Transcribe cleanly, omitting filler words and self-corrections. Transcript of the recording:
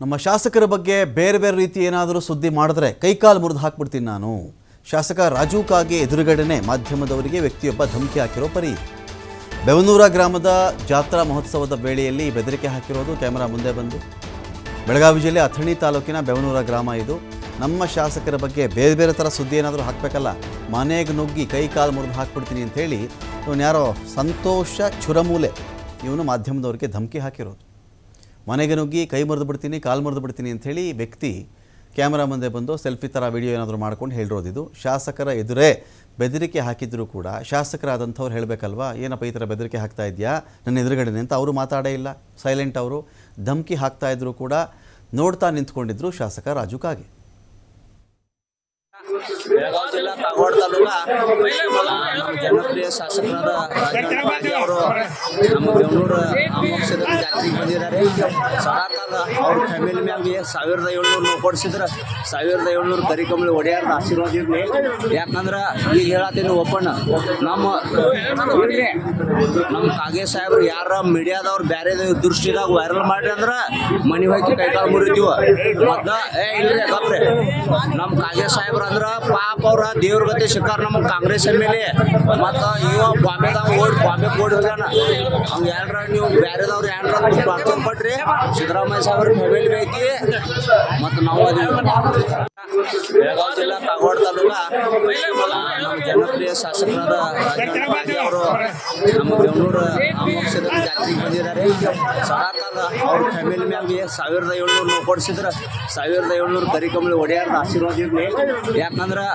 ನಮ್ಮ ಶಾಸಕರ ಬಗ್ಗೆ ಬೇರೆ ಬೇರೆ ರೀತಿ ಏನಾದರೂ ಸುದ್ದಿ ಮಾಡಿದ್ರೆ ಕೈಕಾಲು ಮುರಿದು ಹಾಕ್ಬಿಡ್ತೀನಿ ನಾನು. ಶಾಸಕ ರಾಜು ಕಾಗೆ ಎದುರುಗಡೆನೆ ಮಾಧ್ಯಮದವರಿಗೆ ವ್ಯಕ್ತಿಯೊಬ್ಬ ಧಮಕಿ ಹಾಕಿರೋ ಪರಿ. ಬೆವನೂರ ಗ್ರಾಮದ ಜಾತ್ರಾ ಮಹೋತ್ಸವದ ವೇಳೆಯಲ್ಲಿ ಬೆದರಿಕೆ ಹಾಕಿರೋದು ಕ್ಯಾಮರಾ ಮುಂದೆ ಬಂದು. ಬೆಳಗಾವಿ ಜಿಲ್ಲೆ ಅಥಣಿ ತಾಲೂಕಿನ ಬೆವನೂರ ಗ್ರಾಮ ಇದು. ನಮ್ಮ ಶಾಸಕರ ಬಗ್ಗೆ ಬೇರೆ ಬೇರೆ ಥರ ಸುದ್ದಿ ಏನಾದರೂ ಹಾಕಬೇಕಲ್ಲ, ಮನೆಗೆ ನುಗ್ಗಿ ಕೈಕಾಲು ಮುರಿದು ಹಾಕ್ಬಿಡ್ತೀನಿ ಅಂಥೇಳಿ ಇವನು ಯಾರೋ ಸಂತೋಷ ಚುರಮೂಲೆ ಇವನು ಮಾಧ್ಯಮದವರಿಗೆ ಧಮಕಿ ಹಾಕಿರೋದು. ಮನೆಗೆ ನುಗ್ಗಿ ಕೈ ಮುರಿದು ಬಿಡ್ತೀನಿ, ಕಾಲು ಮುರಿದು ಬಿಡ್ತೀನಿ ಅಂಥೇಳಿ ವ್ಯಕ್ತಿ ಕ್ಯಾಮ್ರಾ ಮುಂದೆ ಬಂದು ಸೆಲ್ಫಿ ಥರ ವಿಡಿಯೋ ಏನಾದರೂ ಮಾಡ್ಕೊಂಡು ಹೇಳಿರೋದಿದು. ಶಾಸಕರ ಎದುರೇ ಬೆದರಿಕೆ ಹಾಕಿದ್ರು ಕೂಡ ಶಾಸಕರಾದಂಥವ್ರು ಹೇಳಬೇಕಲ್ವಾ, ಏನಪ್ಪ ಈ ಥರ ಬೆದರಿಕೆ ಹಾಕ್ತಾ ಇದೆಯಾ ನನ್ನ ಎದುರುಗಡೆನೆ ಅಂತ. ಅವರು ಮಾತಾಡೇ ಇಲ್ಲ, ಸೈಲೆಂಟ್. ಅವರು ಧಮಕಿ ಹಾಕ್ತಾ ಇದ್ರು ಕೂಡ ನೋಡ್ತಾ ನಿಂತ್ಕೊಂಡಿದ್ರು ಶಾಸಕ ರಾಜು ಕಾಗೆ. ಬೆಳಗಾವಿ ಜಿಲ್ಲಾ ಕಾಗವಾಡ ತಾಲೂಕಾ ನಮ್ಮ ಜನಪ್ರಿಯ ಶಾಸಕರಾದ ರಾಜು ಕಾಗೆ ಅವರು ನಮ್ಮ ಬೆಂಗಳೂರು ಪಕ್ಷದಲ್ಲಿ ಜಾತ್ರೆಗೆ ಬಂದಿದ್ದಾರೆ. ಸದಾಕಾಲ ಅವ್ರ ಫ್ಯಾಮಿಲಿ ಮ್ಯಾಗೆ 1700 ಕೊಡಿಸಿದ್ರೆ 1700 ಕರಿಕಂಬಳಿ ಒಡೆಯಾರ್ದ ಆಶೀರ್ವಾದ ಇರಲಿ. ಯಾಕಂದ್ರೆ ಈಗ ಹೇಳತ್ತೀನಿ ಓಪನ್, ನಮ್ಮ ಕಾಗೆ ಸಾಹೇಬ್ರು ಯಾರ ಮೀಡಿಯಾದವ್ರು ಬೇರೆ ದೃಷ್ಟಿದಾಗ ವೈರಲ್ ಮಾಡ್ರಿ ಅಂದ್ರೆ ಮನೆ ಹೋಗಿ ಕೈಕಾಲು ಮುರಿತೀವ. ಮತ್ತು ಇಲ್ರಿ ಗಪ್ರೆ, ನಮ್ಮ ಕಾಗೆ ಸಾಹೇಬ್ರು ಅಂದ್ರೆ ಪಾಪ ಅವ್ರ ದೇವ್ರ ಗತಿ ಸಿಕ್ಕಾರ ನಮಗೆ ಕಾಂಗ್ರೆಸ್ ಎಮ್.ಎಲ್.ಎ. ಮತ್ತು ಇವ ಬಾಂಬೆದಾಗ ಬಾಂಬೆ ಓಡಿ ಹೋಗ್ಯಾನ. ಅವ್ನು ಏನ್ರ ನೀವು ಬೇರೆದವ್ರು ಏನ್ರ ಪ್ರಾರ್ಥನೆ ಪಟ್ರಿ ಸಿದ್ದರಾಮಯ್ಯ ಸಾಹೇಬ್ರ ಫ್ಯಾಮಿಲಿ ಐತಿ. ಮತ್ತು ನಾವು ಬೆಳಗಾವಿ ಜಿಲ್ಲಾ ಕಾಗವಾಡ ತಾಲೂಕಾ ನಮ್ಮ ಜನಪ್ರಿಯ ಶಾಸಕರಾದ ರಾಜು ಕಾಗೆ ಅವರು ನಮ್ಮ ಬೆಂಗಳೂರು ಪಕ್ಷದಲ್ಲಿ ಜಾತ್ರೆಗೆ ಬಂದಿದ್ದಾರೆ. ಸದಾಕಾಲ ಅವ್ರ ಫ್ಯಾಮಿಲಿ ಮ್ಯಾಗೆ 1700 ಕೊಡಿಸಿದ್ರೆ 1700 ಕರಿಕಂಬಳಿ ಒಡೆಯಾರ್ದ ಆಶೀರ್ವಾದ ಇರಲಿ. ಯಾಕಂದ್ರೆ